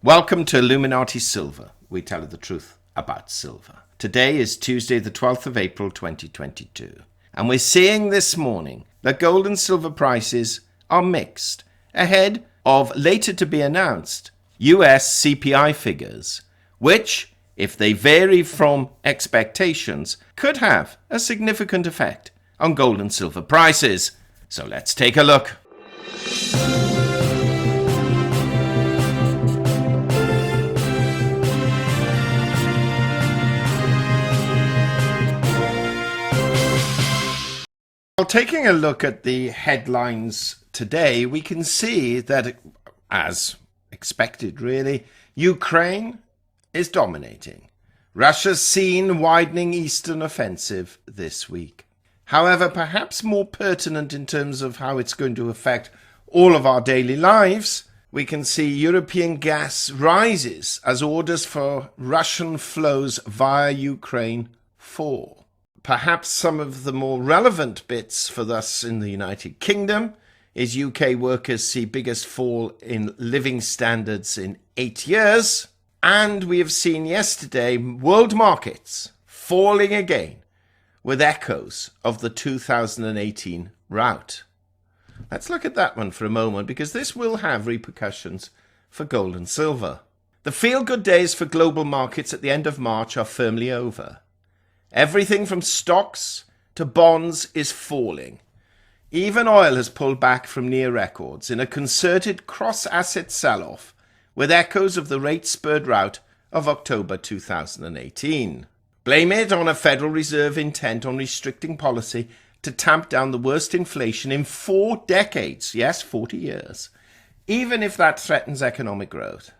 Welcome to Illuminati Silver. We tell you the truth about silver. Today is Tuesday, the 12th of April, 2022. And we're seeing this morning that gold and silver prices are mixed ahead of later to be announced US CPI figures, which, if they vary from expectations, could have a significant effect on gold and silver prices. So let's take a look. Well, taking a look at the headlines today, we can see that, as expected really, Ukraine is dominating. Russia's seen widening eastern offensive this week. However, perhaps more pertinent in terms of how it's going to affect all of our daily lives, we can see European gas rises as orders for Russian flows via Ukraine fall. Perhaps some of the more relevant bits for us in the United Kingdom is UK workers see biggest fall in living standards in 8 years. And we have seen yesterday world markets falling again with echoes of the 2018 rout. Let's look at that one for a moment because this will have repercussions for gold and silver. The feel-good days for global markets at the end of March are firmly over. Everything from stocks to bonds is falling. Even oil has pulled back from near records in a concerted cross-asset sell-off with echoes of the rate-spurred rout of October 2018. Blame it on a Federal Reserve intent on restricting policy to tamp down the worst inflation in 4 decades, yes, 40 years, even if that threatens economic growth.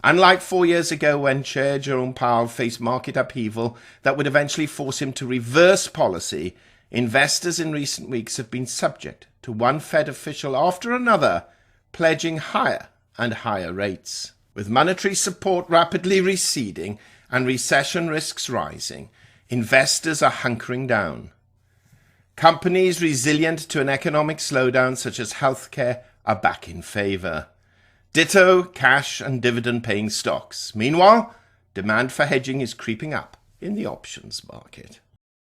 Unlike 4 years ago when Chair Jerome Powell faced market upheaval that would eventually force him to reverse policy, investors in recent weeks have been subject to one Fed official after another pledging higher and higher rates. With monetary support rapidly receding and recession risks rising, investors are hunkering down. Companies resilient to an economic slowdown such as healthcare are back in favor. Ditto cash and dividend-paying stocks. Meanwhile, demand for hedging is creeping up in the options market.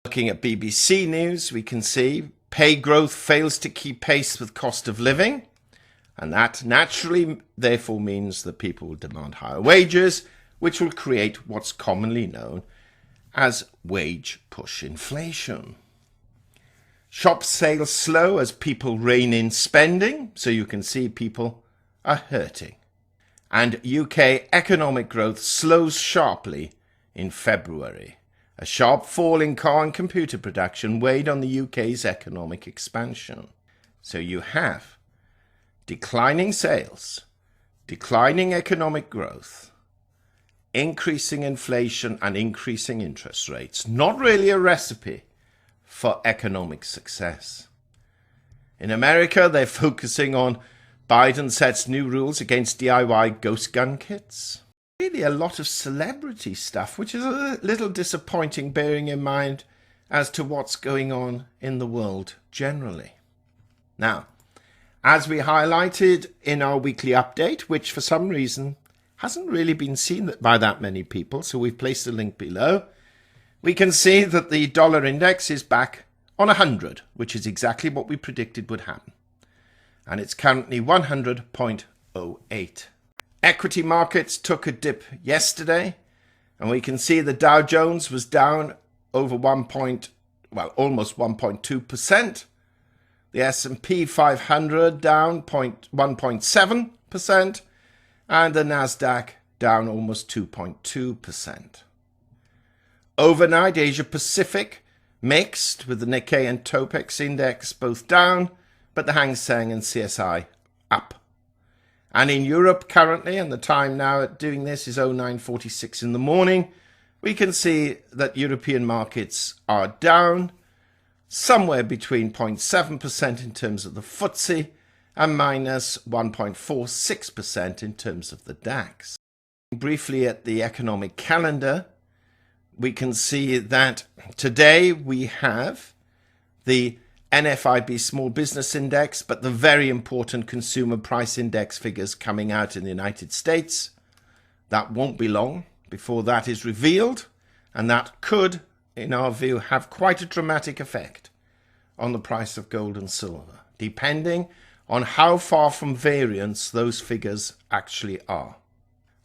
Looking at BBC News, we can see pay growth fails to keep pace with cost of living, and that naturally therefore means that people will demand higher wages, which will create what's commonly known as wage push inflation. Shop sales slow as people rein in spending, so you can see people are hurting. And UK economic growth slows sharply in February. A sharp fall in car and computer production weighed on the UK's economic expansion. So you have declining sales, declining economic growth, increasing inflation and increasing interest rates. Not really a recipe for economic success. In America, they're focusing on Biden sets new rules against DIY ghost gun kits. Really a lot of celebrity stuff, which is a little disappointing bearing in mind as to what's going on in the world generally. Now, as we highlighted in our weekly update, which for some reason hasn't really been seen by that many people, so we've placed a link below, we can see that the dollar index is back on 100, which is exactly what we predicted would happen. And it's currently 100.08. Equity markets took a dip yesterday, and we can see the Dow Jones was down over almost 1.2%. The S&P 500 down 1.7%, and the Nasdaq down almost 2.2%. Overnight, Asia Pacific mixed with the Nikkei and Topix index both down, but the Hang Seng and CSI up. And in Europe currently, and the time now at doing this is 09:46 in the morning, we can see that European markets are down somewhere between 0.7% in terms of the FTSE and minus 1.46% in terms of the DAX. Briefly at the economic calendar, we can see that today we have the NFIB Small Business Index, but the very important Consumer Price Index figures coming out in the United States That won't be long before that is revealed, and that could, in our view, have quite a dramatic effect on the price of gold and silver, depending on how far from variance those figures actually are.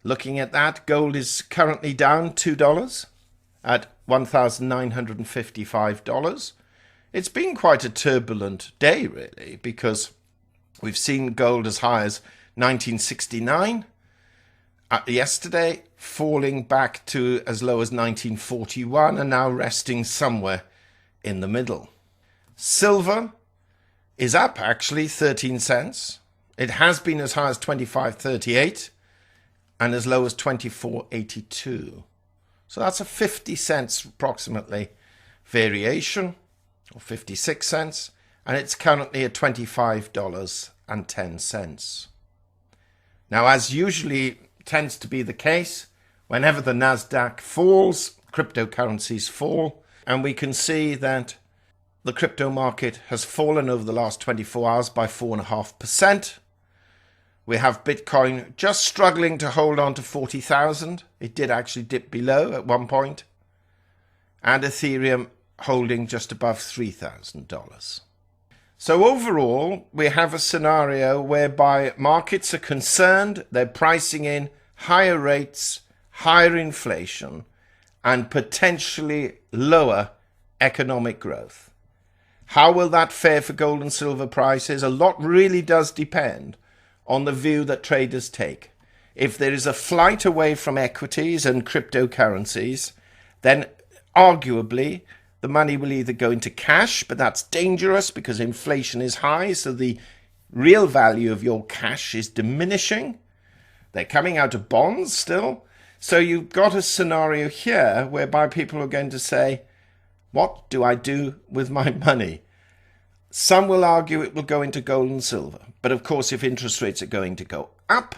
Looking at that, gold is currently down $2 at $1,955. It's been quite a turbulent day, really, because we've seen gold as high as 1969 yesterday, falling back to as low as 1941, and now resting somewhere in the middle. Silver is up actually 13 cents. It has been as high as 25.38 and as low as 24.82. So that's a 50 cents approximately variation, or 56 cents, and it's currently at $25.10. Now, as usually tends to be the case, whenever the Nasdaq falls, cryptocurrencies fall, and we can see that the crypto market has fallen over the last 24 hours by 4.5%. We have Bitcoin just struggling to hold on to 40,000. It did actually dip below at one point. And Ethereum holding just above $3,000. So overall, we have a scenario whereby markets are concerned, they're pricing in higher rates, higher inflation, and potentially lower economic growth. How will that fare for gold and silver prices? A lot really does depend on the view that traders take. If there is a flight away from equities and cryptocurrencies, then arguably the money will either go into cash, but that's dangerous because inflation is high, so the real value of your cash is diminishing. They're coming out of bonds still. So you've got a scenario here whereby people are going to say, what do I do with my money? Some will argue it will go into gold and silver. But of course, if interest rates are going to go up,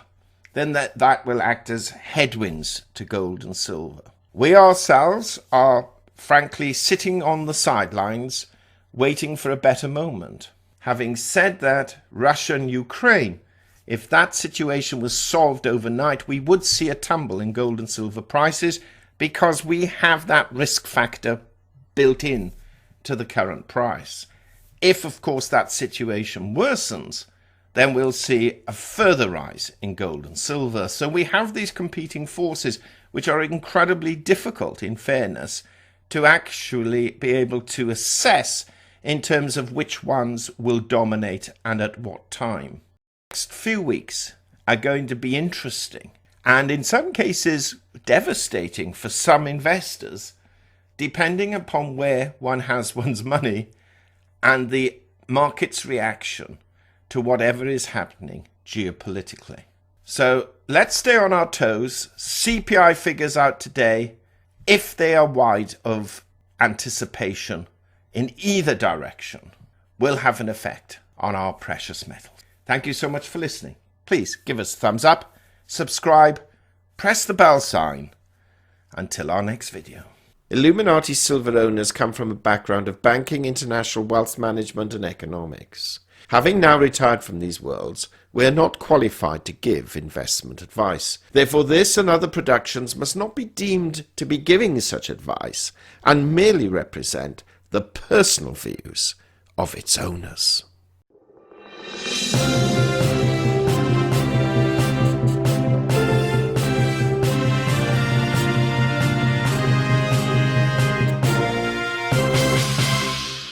then that will act as headwinds to gold and silver. We ourselves are frankly sitting on the sidelines waiting for a better moment. Having said that, Russia and Ukraine, if that situation was solved overnight, we would see a tumble in gold and silver prices because we have that risk factor built in to the current price. If, of course, that situation worsens, then we'll see a further rise in gold and silver. So we have these competing forces, which are incredibly difficult, in fairness, to actually be able to assess in terms of which ones will dominate and at what time. The next few weeks are going to be interesting and in some cases devastating for some investors, depending upon where one has one's money and the market's reaction to whatever is happening geopolitically. So let's stay on our toes. CPI figures out today. If they are wide of anticipation in either direction, will have an effect on our precious metals. Thank you so much for listening. Please give us a thumbs up, subscribe, press the bell sign. Until our next video. Illuminati silver owners come from a background of banking, international wealth management and economics. Having now retired from these worlds, we are not qualified to give investment advice. Therefore, this and other productions must not be deemed to be giving such advice and merely represent the personal views of its owners.